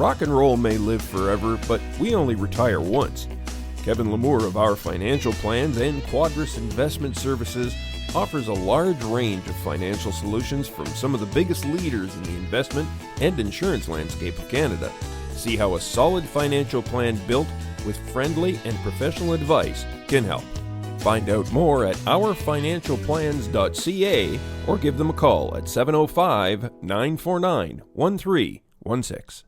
Rock and roll may live forever, but we only retire once. Kevin Lamour of Our Financial Plans and Quadris Investment Services offers a large range of financial solutions from some of the biggest leaders in the investment and insurance landscape of Canada. See how a solid financial plan built with friendly and professional advice can help. Find out more at ourfinancialplans.ca or give them a call at 705-949-1316.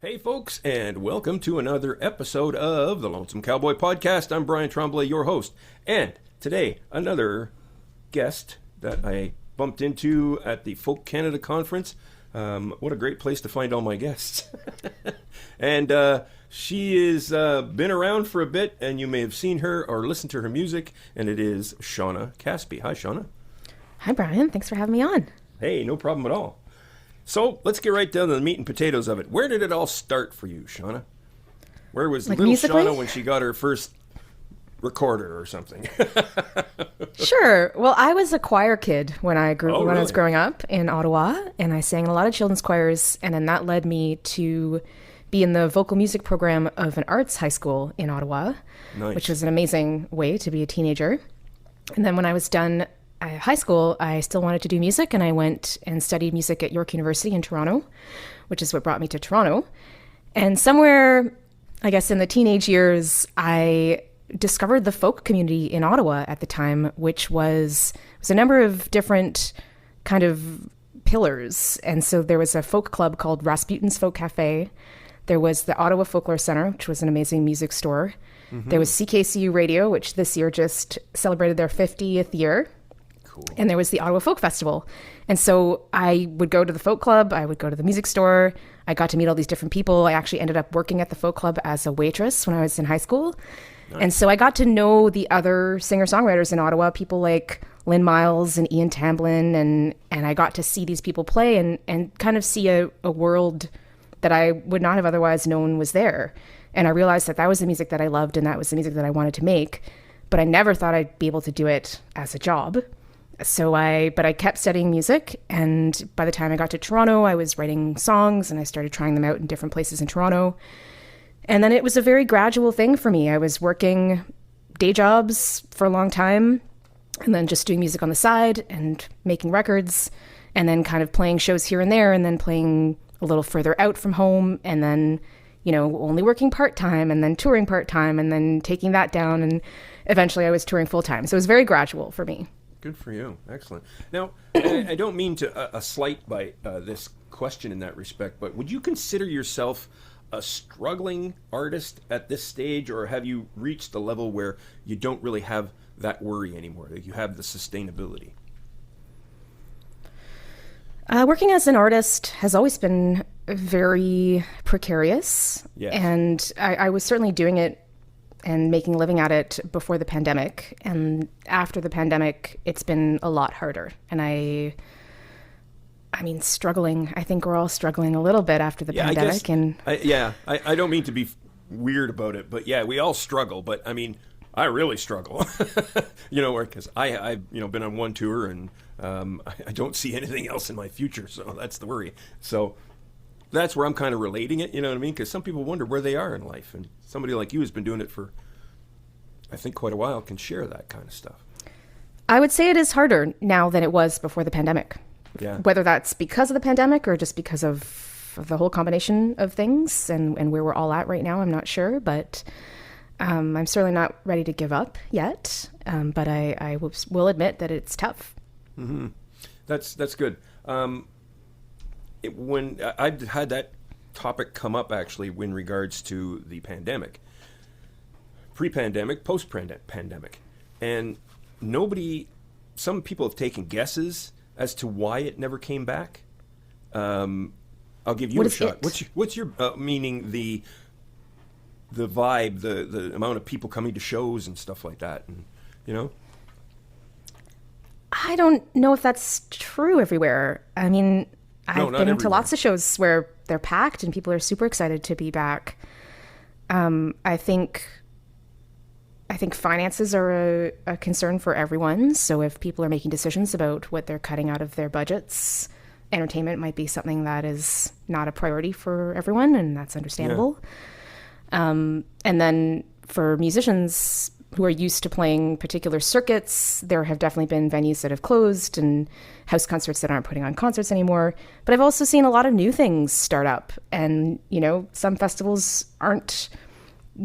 Hey folks, and welcome to another episode of the Lonesome Cowboy Podcast. I'm Brian Tremblay, your host, and today another guest that I bumped into at the Folk Canada Conference. What a great place to find all my guests. And she has been around for a bit, and you may have seen her or listened to her music, and it is Shawna Caspi. Hi, Shawna. Hi, Brian. Thanks for having me on. Hey, no problem at all. So let's get right down to the meat and potatoes of it. Where did it all start for you, Shawna? Where was little musically? Shawna when she got her first recorder or something? Sure. Well, I was a choir kid when I was growing up in Ottawa, and I sang in a lot of children's choirs, and then that led me to be in the vocal music program of an arts high school in Ottawa, nice. Which was an amazing way to be a teenager. And then when I was done high school, I still wanted to do music, and I went and studied music at York University in Toronto, which is what brought me to Toronto. And somewhere, I guess in the teenage years, I discovered the folk community in Ottawa at the time, which was a number of different kind of pillars. And so there was a folk club called Rasputin's Folk Cafe. There was the Ottawa Folklore Center, which was an amazing music store. Mm-hmm. There was CKCU Radio, which this year just celebrated their 50th year. Cool. And there was the Ottawa Folk Festival. And so I would go to the folk club, I would go to the music store. I got to meet all these different people. I actually ended up working at the folk club as a waitress when I was in high school. Nice. And so I got to know the other singer-songwriters in Ottawa, people like Lynn Miles and Ian Tamblyn, and I got to see these people play and kind of see a world that I would not have otherwise known was there. And I realized that was the music that I loved and that was the music that I wanted to make, but I never thought I'd be able to do it as a job. But I kept studying music, and by the time I got to Toronto, I was writing songs and I started trying them out in different places in Toronto. And then it was a very gradual thing for me. I was working day jobs for a long time and then just doing music on the side and making records and then kind of playing shows here and there and then playing a little further out from home and then, only working part-time and then touring part-time and then taking that down. And eventually I was touring full-time. So it was very gradual for me. Good for you. Excellent. Now, I don't mean to slight by this question in that respect, but would you consider yourself a struggling artist at this stage, or have you reached the level where you don't really have that worry anymore, that you have the sustainability? Working as an artist has always been very precarious. Yes. And I was certainly doing it and making a living at it before the pandemic. And after the pandemic, it's been a lot harder. And I mean, struggling. I think we're all struggling a little bit after the pandemic. I don't mean to be weird about it, but yeah, we all struggle. But I mean, I really struggle, because I've been on one tour and I don't see anything else in my future. So that's the worry. So that's where I'm kind of relating it, you know what I mean? Because some people wonder where they are in life. And somebody like you who's been doing it for, I think, quite a while can share that kind of stuff. I would say it is harder now than it was before the pandemic. Yeah. Whether that's because of the pandemic or just because of the whole combination of things and where we're all at right now, I'm not sure. But I'm certainly not ready to give up yet. But I will admit that it's tough. Mm-hmm. That's good. When I've had that topic come up actually in regards to the pandemic, pre-pandemic, post-pandemic, and some people have taken guesses as to why it never came back. I'll give you a shot. What's your meaning the vibe, the amount of people coming to shows and stuff like that, and I don't know if that's true everywhere. I mean, I've been to lots of shows where they're packed and people are super excited to be back. I think finances are a concern for everyone. So if people are making decisions about what they're cutting out of their budgets entertainment might be something that is not a priority for everyone, and that's understandable. And then for musicians who are used to playing particular circuits, there have definitely been venues that have closed and house concerts that aren't putting on concerts anymore. But I've also seen a lot of new things start up, and, you know, some festivals aren't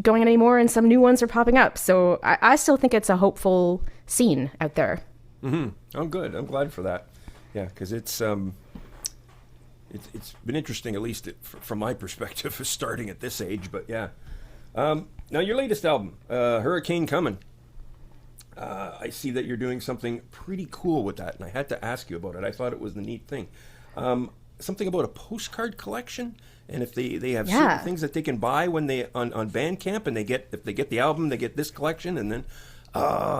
going anymore and some new ones are popping up. So I still think it's a hopeful scene out there. Mm-hmm. Oh, good. I'm glad for that. Yeah, because it's been interesting, at least from my perspective, starting at this age. But yeah. Now, your latest album, Hurricane Coming. I see that you're doing something pretty cool with that, and I had to ask you about it. I thought it was the neat thing. Something about a postcard collection, and if they have certain things that they can buy when they on Bandcamp, and if they get the album, they get this collection, and then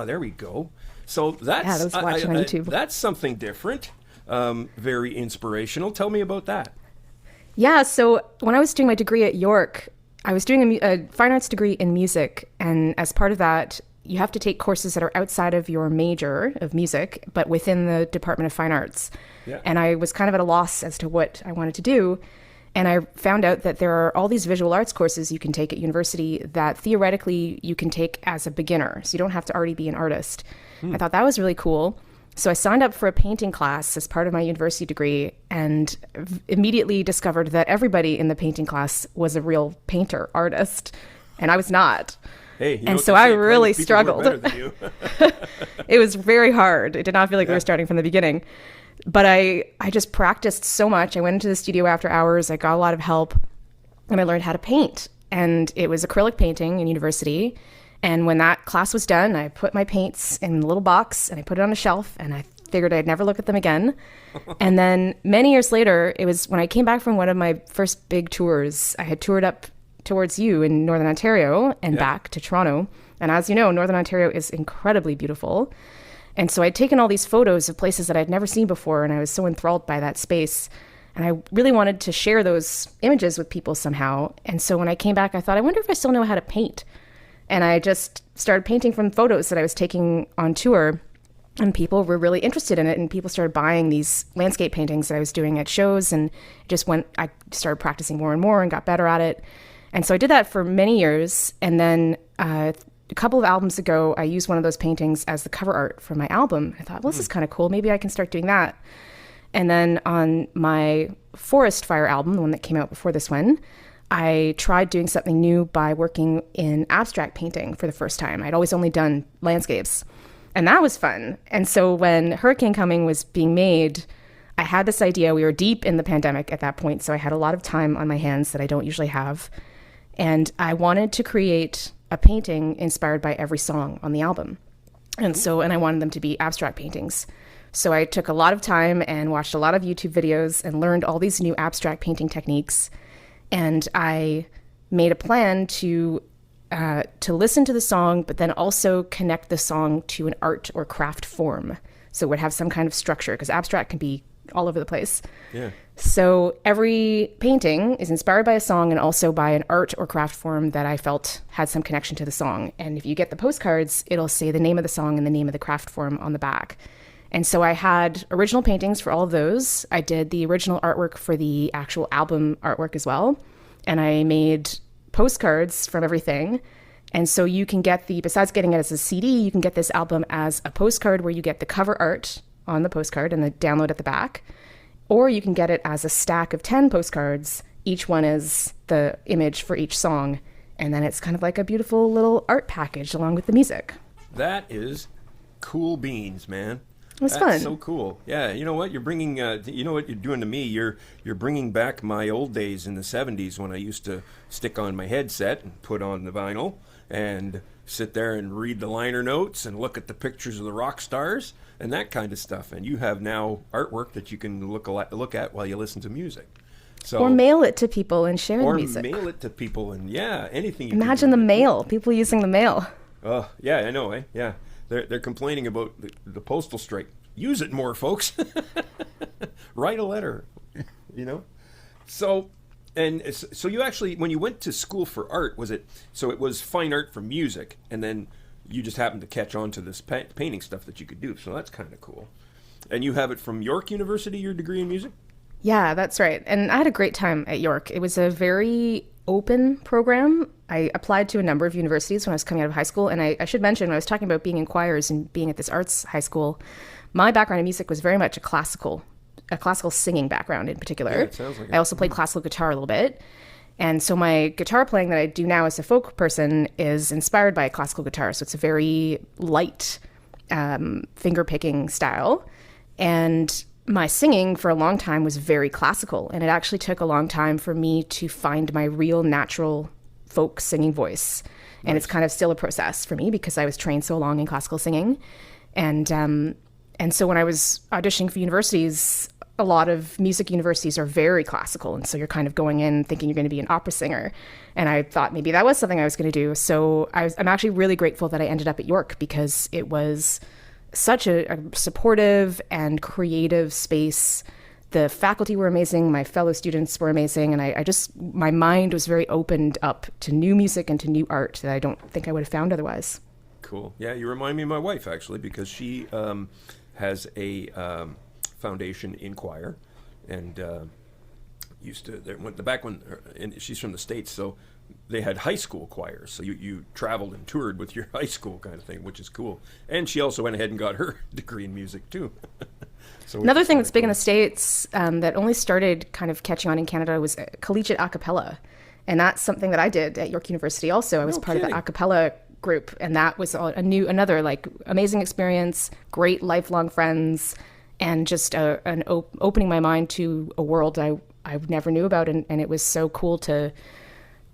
there we go. So that's those watching on YouTube. That's something different, very inspirational. Tell me about that. Yeah, so when I was doing my degree at York, I was doing a fine arts degree in music, and as part of that, you have to take courses that are outside of your major of music, but within the Department of Fine Arts. Yeah. And I was kind of at a loss as to what I wanted to do, and I found out that there are all these visual arts courses you can take at university that theoretically you can take as a beginner, so you don't have to already be an artist. I thought that was really cool. So I signed up for a painting class as part of my university degree, and immediately discovered that everybody in the painting class was a real painter, artist, and I was not. Hey, and so I really struggled. It was very hard. It did not feel like we were starting from the beginning. But I just practiced so much. I went into the studio after hours. I got a lot of help, and I learned how to paint. And it was acrylic painting in university. And when that class was done, I put my paints in a little box and I put it on a shelf, and I figured I'd never look at them again. And then many years later, it was when I came back from one of my first big tours. I had toured up towards you in Northern Ontario and back to Toronto. And as you know, Northern Ontario is incredibly beautiful. And so I'd taken all these photos of places that I'd never seen before, and I was so enthralled by that space. And I really wanted to share those images with people somehow. And so when I came back, I thought, I wonder if I still know how to paint. And I just started painting from photos that I was taking on tour, and people were really interested in it, and people started buying these landscape paintings that I was doing at shows, and I started practicing more and more and got better at it. And so I did that for many years, and then a couple of albums ago, I used one of those paintings as the cover art for my album. I thought, well, this is kind of cool. Maybe I can start doing that. And then on my Forest Fire album, the one that came out before this one, I tried doing something new by working in abstract painting for the first time. I'd always only done landscapes, and that was fun. And so when Hurricane Coming was being made, I had this idea. We were deep in the pandemic at that point, so I had a lot of time on my hands that I don't usually have. And I wanted to create a painting inspired by every song on the album. And I wanted them to be abstract paintings. So I took a lot of time and watched a lot of YouTube videos and learned all these new abstract painting techniques. And I made a plan to listen to the song, but then also connect the song to an art or craft form. So it would have some kind of structure, because abstract can be all over the place. Yeah. So every painting is inspired by a song and also by an art or craft form that I felt had some connection to the song. And if you get the postcards, it'll say the name of the song and the name of the craft form on the back. And so I had original paintings for all of those. I did the original artwork for the actual album artwork as well. And I made postcards from everything. And so you can get besides getting it as a CD, you can get this album as a postcard where you get the cover art on the postcard and the download at the back. Or you can get it as a stack of 10 postcards. Each one is the image for each song. And then it's kind of like a beautiful little art package along with the music. That is cool beans, man. It was fun. That's so cool. Yeah, you know what? You're bringing, you know what you're doing to me? You're bringing back my old days in the 70s when I used to stick on my headset and put on the vinyl and sit there and read the liner notes and look at the pictures of the rock stars and that kind of stuff. And you have now artwork that you can look at while you listen to music. So, or mail it to people and share the music. Or mail it to people and, anything you Imagine the mail, people using the mail. Oh, yeah, I know, eh? Yeah. They're complaining about the postal strike. Use it more, folks. Write a letter, you know? So you actually, when you went to school for art, it was fine art for music, and then you just happened to catch on to this painting stuff that you could do. So that's kind of cool. And you have it from York University, your degree in music? Yeah, that's right. And I had a great time at York. It was a very open program. I applied to a number of universities when I was coming out of high school. And I should mention, when I was talking about being in choirs and being at this arts high school, my background in music was very much a classical singing background in particular. Yeah, it sounds like it. I also played classical guitar a little bit. And so my guitar playing that I do now as a folk person is inspired by classical guitar. So it's a very light finger picking style. And my singing for a long time was very classical. And it actually took a long time for me to find my real natural folk singing voice. And it's kind of still a process for me because I was trained so long in classical singing. And so when I was auditioning for universities, a lot of music universities are very classical. And so you're kind of going in thinking you're going to be an opera singer. And I thought maybe that was something I was going to do. So I'm actually really grateful that I ended up at York because it was such a supportive and creative space. The faculty were amazing. My fellow students were amazing. And my mind was very opened up to new music and to new art that I don't think I would have found otherwise. Cool. Yeah, you remind me of my wife, actually, because she has a foundation in choir, and used to and she's from the States, so they had high school choirs, so you traveled and toured with your high school kind of thing, which is cool. And she also went ahead and got her degree in music too. So another thing that's big in the States that only started kind of catching on in Canada was collegiate a cappella, and that's something that I did at York University also. I was part of the a cappella group, and that was another like amazing experience, great lifelong friends, and just opening my mind to a world I never knew about. And it was so cool to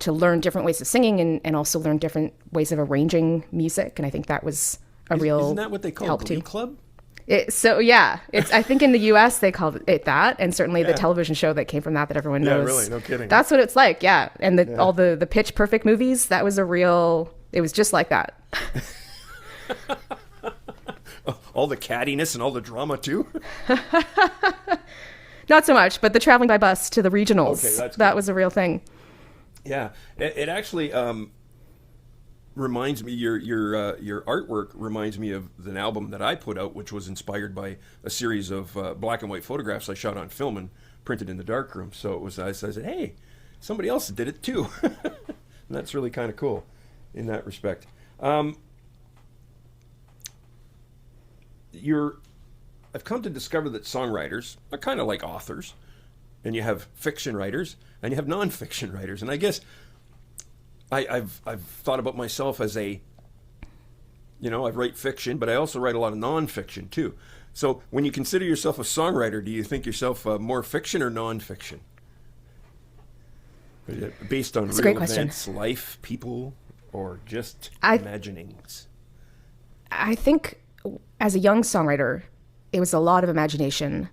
learn different ways of singing and also learn different ways of arranging music. And I think that was Isn't that what they call Glee Club? I think in the U.S. they called it that, and certainly the television show that came from that everyone knows. Yeah, really, no kidding. That's what it's like, yeah. And all the Pitch Perfect movies, it was just like that. All the cattiness and all the drama too? Not so much, but the traveling by bus to the regionals, that was a real thing. Yeah, it actually reminds me, your artwork reminds me of an album that I put out, which was inspired by a series of black and white photographs I shot on film and printed in the darkroom. So I said, hey, somebody else did it too. And that's really kind of cool in that respect. I've come to discover that songwriters are kind of like authors, and you have fiction writers and you have non-fiction writers. And I guess I've thought about myself as I write fiction, but I also write a lot of non-fiction too. So when you consider yourself a songwriter, do you think yourself more fiction or non-fiction? Based on real events, life, people, or just imaginings? I think as a young songwriter, it was a lot of imagination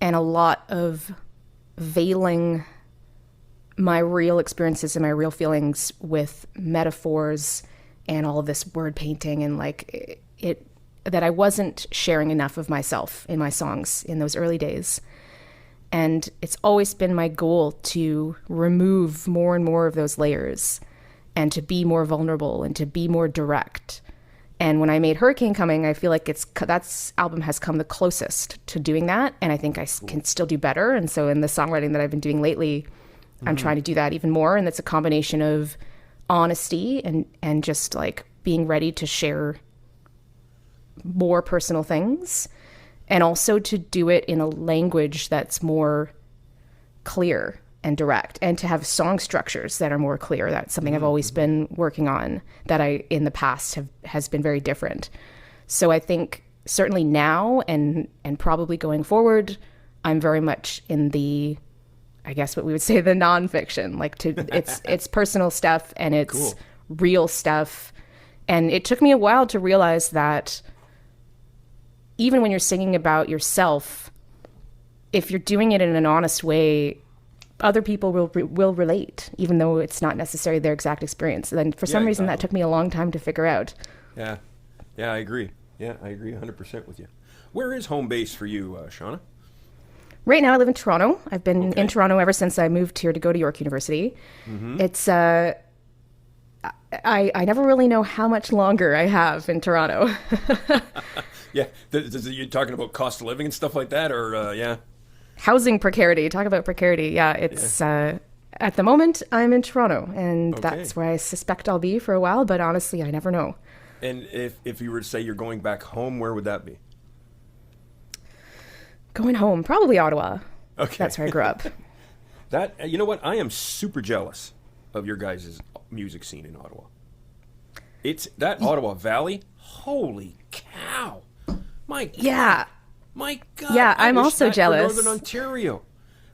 and a lot of veiling my real experiences and my real feelings with metaphors and all of this word painting, and that I wasn't sharing enough of myself in my songs in those early days. And it's always been my goal to remove more and more of those layers and to be more vulnerable and to be more direct. And when I made Hurricane Coming, I feel like that album has come the closest to doing that. And I think I can still do better. And so in the songwriting that I've been doing lately, I'm trying to do that even more. And it's a combination of honesty and just like being ready to share more personal things, and also to do it in a language that's more clear and direct, and to have song structures that are more clear. That's something I've always been working on that in the past has been very different. So I think certainly now and probably going forward, I'm very much in the, I guess what we would say, the nonfiction, it's personal stuff and it's real stuff. And it took me a while to realize that even when you're singing about yourself, if you're doing it in an honest way, other people will relate, even though it's not necessarily their exact experience. And for some reason, that took me a long time to figure out. Yeah, I agree. Yeah, I agree 100% with you. Where is home base for you, Shawna? Right now, I live in Toronto. I've been in Toronto ever since I moved here to go to York University. Mm-hmm. It's I never really know how much longer I have in Toronto. Yeah, you're talking about cost of living and stuff like that, or yeah? Housing precarity. Talk about precarity. Yeah, it's at the moment I'm in Toronto, and that's where I suspect I'll be for a while. But honestly, I never know. And if you were to say you're going back home, where would that be? Going home, probably Ottawa. Okay, that's where I grew up. That you know what? I am super jealous of your guys' music scene in Ottawa. It's that Ottawa Valley. Holy cow! My God. My God. Yeah, I'm also jealous. Northern Ontario.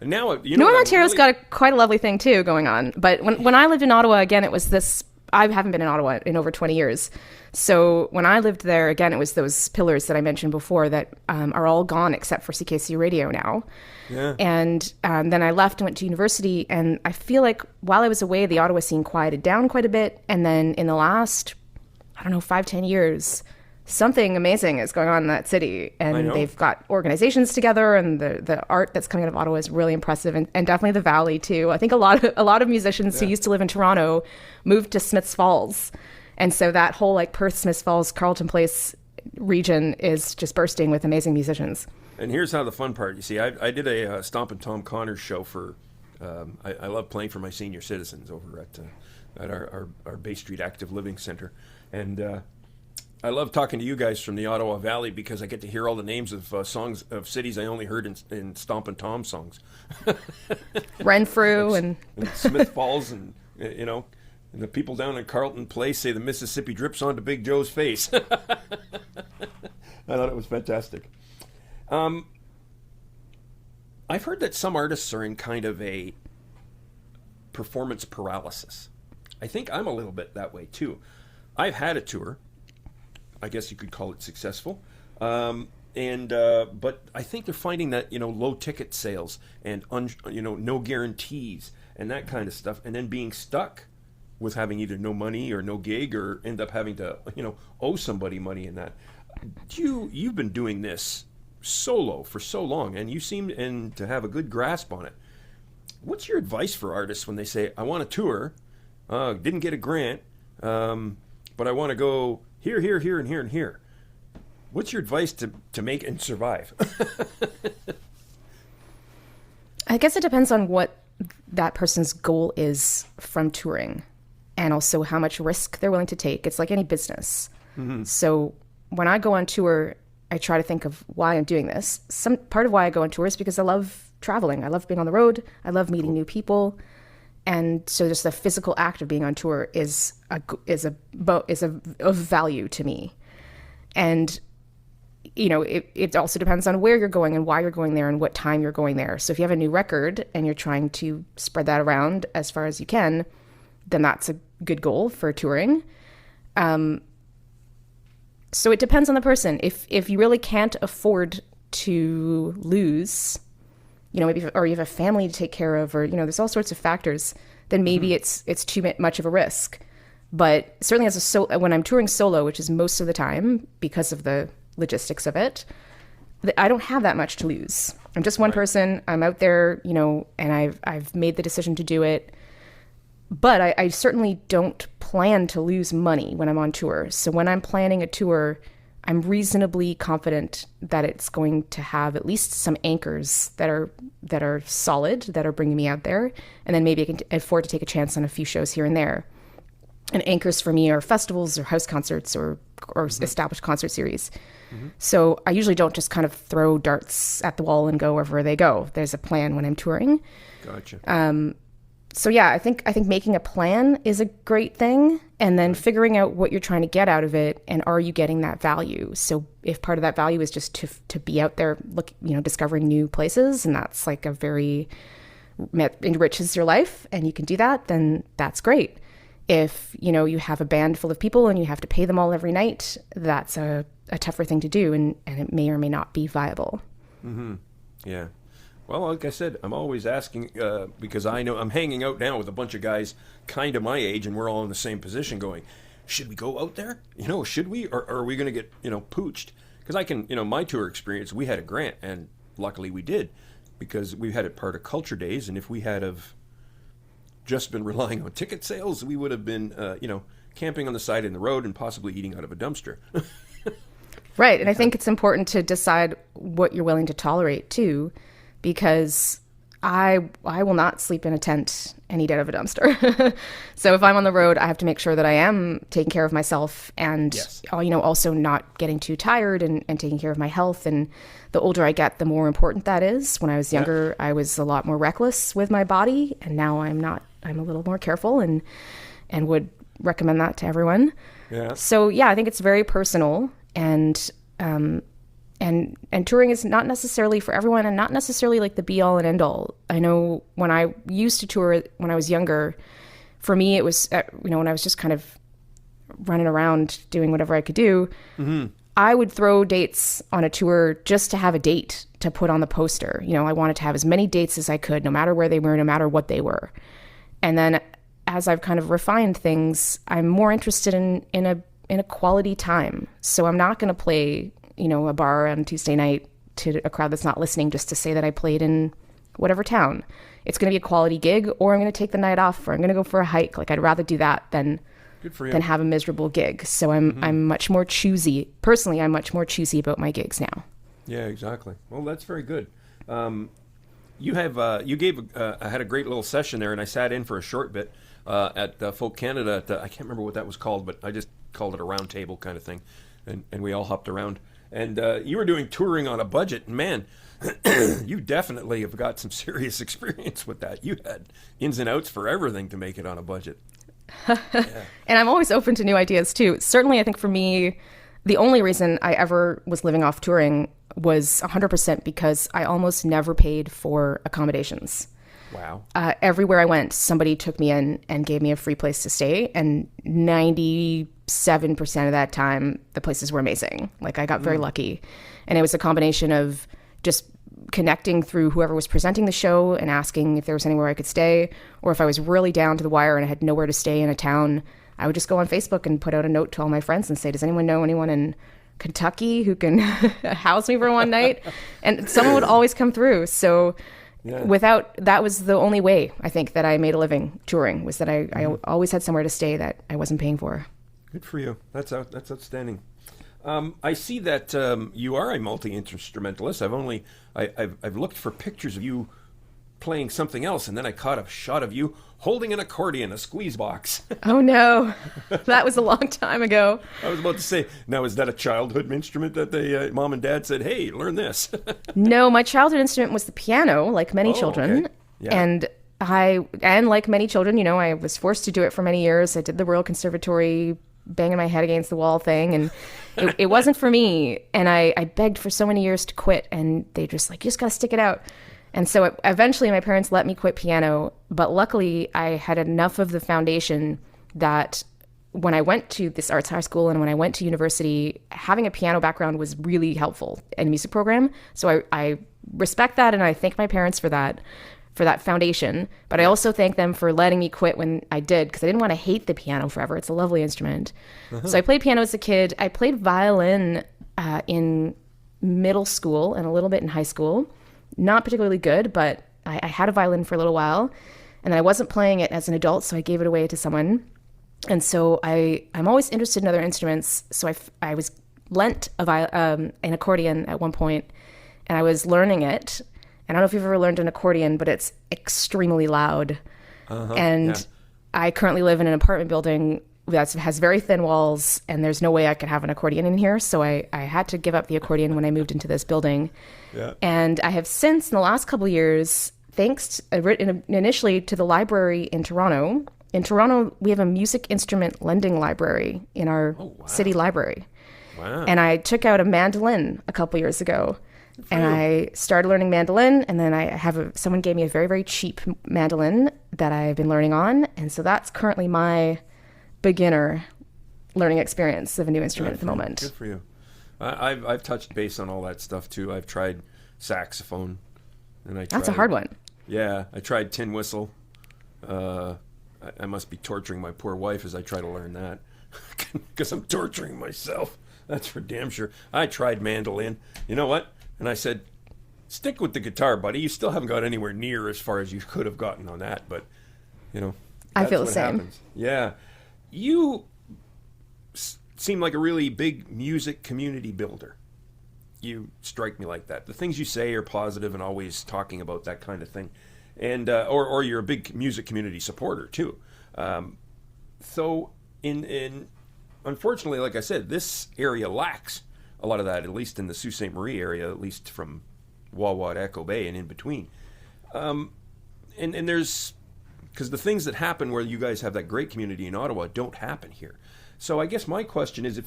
And now Northern Ontario's got quite a lovely thing too going on. But when I lived in Ottawa, again, it was this. I haven't been in Ottawa in over 20 years. So when I lived there, again, it was those pillars that I mentioned before that are all gone except for CKC Radio now. Yeah. And then I left and went to university. And I feel like while I was away, the Ottawa scene quieted down quite a bit. And then in the last, 5-10 years, something amazing is going on in that city. And they've got organizations together, and the art that's coming out of Ottawa is really impressive, and definitely the Valley too. I think a lot of musicians who used to live in Toronto moved to Smiths Falls. And so that whole like Perth, Smiths Falls, Carleton Place region is just bursting with amazing musicians. And here's how the fun part. You see, I did a Stompin' Tom Connors show for, I love playing for my senior citizens over at our Bay Street Active Living Center. And I love talking to you guys from the Ottawa Valley because I get to hear all the names of songs of cities I only heard in Stompin' Tom songs. Renfrew and Smith Falls and, and the people down in Carleton Place say the Mississippi drips onto Big Joe's face. I thought it was fantastic. I've heard that some artists are in kind of a performance paralysis. I think I'm a little bit that way too. I've had a tour. I guess you could call it successful. But I think they're finding that, low ticket sales and, no guarantees and that kind of stuff. And then being stuck with having either no money or no gig or end up having to, owe somebody money in that. You've been doing this solo for so long, and you seem to have a good grasp on it. What's your advice for artists when they say, I want a tour, didn't get a grant, but I want to go here, here, here, and here, and here? What's your advice to make and survive? I guess it depends on what that person's goal is from touring, and also how much risk they're willing to take. It's like any business. Mm-hmm. So when I go on tour, I try to think of why I'm doing this. Some part of why I go on tour is because I love traveling. I love being on the road. I love meeting new people. And so just the physical act of being on tour is of value to me. And, it also depends on where you're going and why you're going there and what time you're going there. So if you have a new record and you're trying to spread that around as far as you can, then that's a good goal for touring. So it depends on the person. If you really can't afford to lose, maybe, or you have a family to take care of, or, there's all sorts of factors, then maybe it's too much of a risk. But certainly when I'm touring solo, which is most of the time because of the logistics of it, I don't have that much to lose. I'm just one person. I'm out there, and I've made the decision to do it. But I certainly don't plan to lose money when I'm on tour. So when I'm planning a tour, I'm reasonably confident that it's going to have at least some anchors that are solid, that are bringing me out there. And then maybe I can afford to take a chance on a few shows here and there. And anchors for me are festivals or house concerts or established concert series. Mm-hmm. So I usually don't just kind of throw darts at the wall and go wherever they go. There's a plan when I'm touring. Gotcha. So yeah, I think making a plan is a great thing, and then figuring out what you're trying to get out of it, and are you getting that value? So if part of that value is just to be out there, discovering new places, and that's like enriches your life, and you can do that, then that's great. If you have a band full of people and you have to pay them all every night, that's a tougher thing to do, and it may or may not be viable. Mm-hmm. Yeah. Well, like I said, I'm always asking because I know I'm hanging out now with a bunch of guys kind of my age, and we're all in the same position going, should we go out there? Should we? Or are we going to get, pooched? Because I can, my tour experience, we had a grant, and luckily we did, because we had it part of Culture Days, and if we had have just been relying on ticket sales, we would have been, camping on the side of the road and possibly eating out of a dumpster. Right, and I think it's important to decide what you're willing to tolerate, too. because I will not sleep in a tent and eat out of a dumpster. So if I'm on the road, I have to make sure that I am taking care of myself and, Yes. Also not getting too tired and taking care of my health. And the older I get, the more important that is. When I was younger, I was a lot more reckless with my body, and now I'm not. I'm a little more careful and would recommend that to everyone. Yeah. So yeah, I think it's very personal, and touring is not necessarily for everyone, and not necessarily like the be all and end all. I know when I used to tour when I was younger, for me it was when I was just kind of running around doing whatever I could do. Mm-hmm. I would throw dates on a tour just to have a date to put on the poster. I wanted to have as many dates as I could, no matter where they were, no matter what they were. And then as I've kind of refined things, I'm more interested in a quality time. So I'm not going to play, a bar on Tuesday night to a crowd that's not listening just to say that I played in whatever town. It's going to be a quality gig, or I'm going to take the night off, or I'm going to go for a hike. Like, I'd rather do that than have a miserable gig. So I'm much more choosy. Personally, I'm much more choosy about my gigs now. Yeah, exactly. Well, that's very good. You gave I had a great little session there, and I sat in for a short bit at Folk Canada. I can't remember what that was called, but I just called it a round table kind of thing, and we all hopped around. And you were doing touring on a budget, and man, you definitely have got some serious experience with that. You had ins and outs for everything to make it on a budget. Yeah. And I'm always open to new ideas too. Certainly, I think for me, the only reason I ever was living off touring was 100% because I almost never paid for accommodations. Wow. Everywhere I went, somebody took me in and gave me a free place to stay. And 97% of that time, the places were amazing. Like, I got very lucky. And it was a combination of just connecting through whoever was presenting the show and asking if there was anywhere I could stay, or if I was really down to the wire and I had nowhere to stay in a town, I would just go on Facebook and put out a note to all my friends and say, does anyone know anyone in Kentucky who can house me for one night? And someone would always come through. So that was the only way I think that I made a living touring, was that I always had somewhere to stay that I wasn't paying for. Good for you. That's outstanding. I see that you are a multi-instrumentalist. I've looked for pictures of you playing something else, and then I caught a shot of you holding an accordion, a squeeze box. Oh no, that was a long time ago. I was about to say, now is that a childhood instrument that mom and dad said, hey, learn this? No, my childhood instrument was the piano, like many children. Okay. Yeah. And like many children, I was forced to do it for many years. I did the Royal Conservatory banging my head against the wall thing, and it wasn't for me. And I begged for so many years to quit, and they just like, you just gotta stick it out. And so eventually my parents let me quit piano, but luckily I had enough of the foundation that when I went to this arts high school and when I went to university, having a piano background was really helpful in a music program. So I respect that, and I thank my parents for that foundation. But I also thank them for letting me quit when I did, because I didn't want to hate the piano forever. It's a lovely instrument. Uh-huh. So I played piano as a kid. I played violin in middle school and a little bit in high school. Not particularly good, but I had a violin for a little while, and then I wasn't playing it as an adult, so I gave it away to someone. And so I'm always interested in other instruments. So I was lent an accordion at one point, and I was learning it. And I don't know if you've ever learned an accordion, but it's extremely loud. Uh-huh, and I currently live in an apartment building that has very thin walls, and there's no way I could have an accordion in here. So I had to give up the accordion when I moved into this building. Yeah. And I have since, in the last couple of years, thanks initially to the library in Toronto. In Toronto, we have a music instrument lending library in our city library. Wow. And I took out a mandolin a couple years ago. And I started learning mandolin, and then someone gave me a very, very cheap mandolin that I've been learning on. And so that's currently my beginner learning experience of a new instrument at the moment. Good for you. I've touched bass on all that stuff too. I've tried saxophone, and that's a hard one. Yeah, I tried tin whistle. I must be torturing my poor wife as I try to learn that, because I'm torturing myself. That's for damn sure. I tried mandolin. You know what? And I said, stick with the guitar, buddy. You still haven't got anywhere near as far as you could have gotten on that, but I feel the same. Happens. Yeah. You seem like a really big music community builder. you strike me like that. The things you say are positive and always talking about that kind of thing, and or you're a big music community supporter too. So in unfortunately, like I said, this area lacks a lot of that, at least in the Sault Ste. Marie area, at least from Wawa to Echo Bay and in between. And there's, because the things that happen where you guys have that great community in Ottawa don't happen here. So I guess my question is,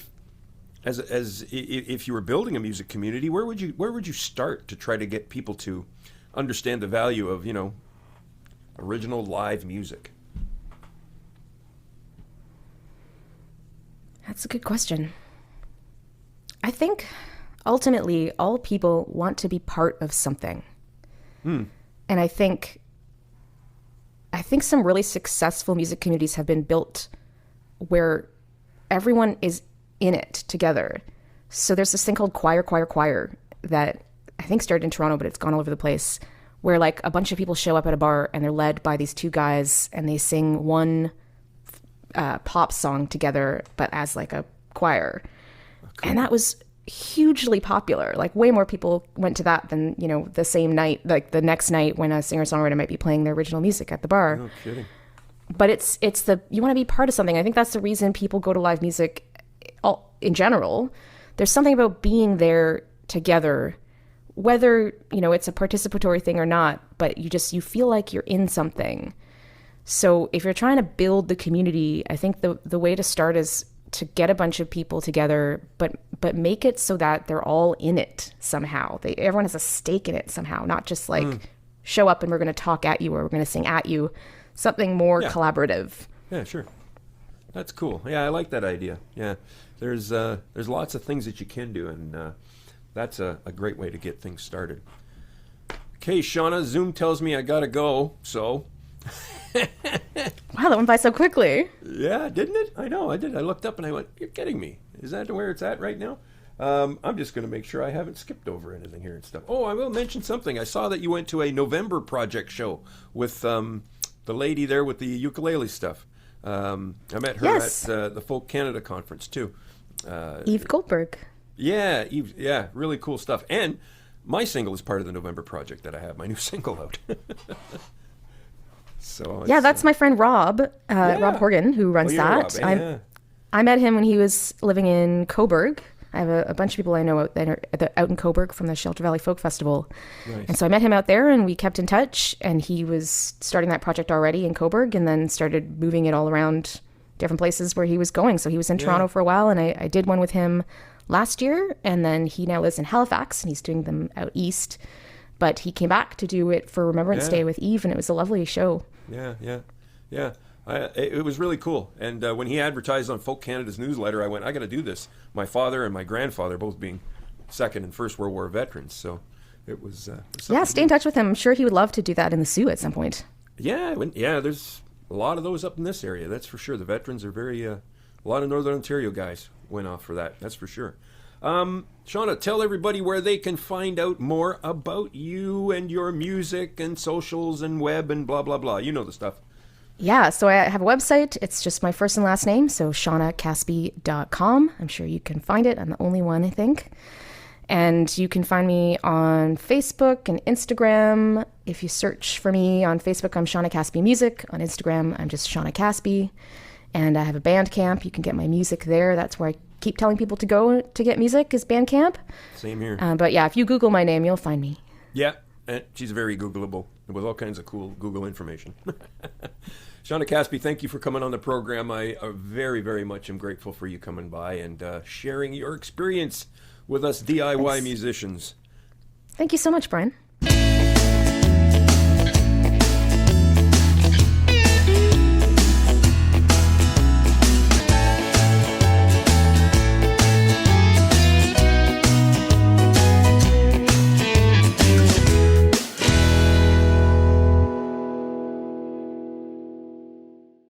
if you were building a music community, where would you start to try to get people to understand the value of, original live music? That's a good question. I think ultimately all people want to be part of something. And I think some really successful music communities have been built where everyone is in it together. So there's this thing called choir that I think started in Toronto, but it's gone all over the place, where like a bunch of people show up at a bar and they're led by these two guys and they sing one pop song together, but as like a choir. Cool. And that was hugely popular. Like way more people went to that than, the same night, like the next night when a singer-songwriter might be playing their original music at the bar. No kidding. But it's you want to be part of something. I think that's the reason people go to live music in general. There's something about being there together, whether, it's a participatory thing or not, but you feel like you're in something. So if you're trying to build the community, I think the way to start is to get a bunch of people together, but make it so that they're all in it somehow. Everyone has a stake in it somehow, not just like show up and we're going to talk at you or we're going to sing at you. Something more collaborative. Yeah, sure. That's cool. Yeah, I like that idea. Yeah, there's lots of things that you can do, and that's a great way to get things started. Okay, Shawna, Zoom tells me I gotta go, so. Wow, that went by so quickly. Yeah, didn't it? I know, I did. I looked up and I went, you're kidding me. Is that where it's at right now? I'm just going to make sure I haven't skipped over anything here and stuff. Oh, I will mention something. I saw that you went to a November project show with the lady there with the ukulele stuff. I met her at the Folk Canada conference too. Eve Goldberg. Yeah, Eve. Yeah, really cool stuff. And my single is part of the November project that I have. My new single out. So yeah, that's my friend Rob, Rob Horgan, who runs that. Rob, I met him when he was living in Cobourg. I have a bunch of people I know out in Cobourg from the Shelter Valley Folk Festival. Nice. And so I met him out there and we kept in touch, and he was starting that project already in Cobourg and then started moving it all around different places where he was going. So he was in Toronto for a while, and I did one with him last year, and then he now lives in Halifax and he's doing them out east. But he came back to do it for Remembrance Day with Eve, and it was a lovely show. Yeah. It was really cool. And when he advertised on Folk Canada's newsletter, I went, I got to do this. My father and my grandfather both being Second and First World War veterans. So it was stay in touch with him. I'm sure he would love to do that in the Sioux at some point. Yeah, there's a lot of those up in this area. That's for sure. The veterans are very, a lot of Northern Ontario guys went off for that. That's for sure. Shawna, tell everybody where they can find out more about you and your music and socials and web and blah, blah, blah. You know the stuff. Yeah, so I have a website. It's just my first and last name, so shawnacaspi.com. I'm sure you can find it. I'm the only one, I think. And you can find me on Facebook and Instagram. If you search for me on Facebook, I'm Shawna Caspi Music. On Instagram, I'm just Shawna Caspi. And I have a Bandcamp. You can get my music there. That's where I keep telling people to go to get music, is Bandcamp. Same here. But yeah, if you Google my name, you'll find me. Yeah, and she's very Googleable with all kinds of cool Google information. Shawna Caspi, thank you for coming on the program. I very, very much am grateful for you coming by and sharing your experience with us DIY musicians. Thank you so much, Brian.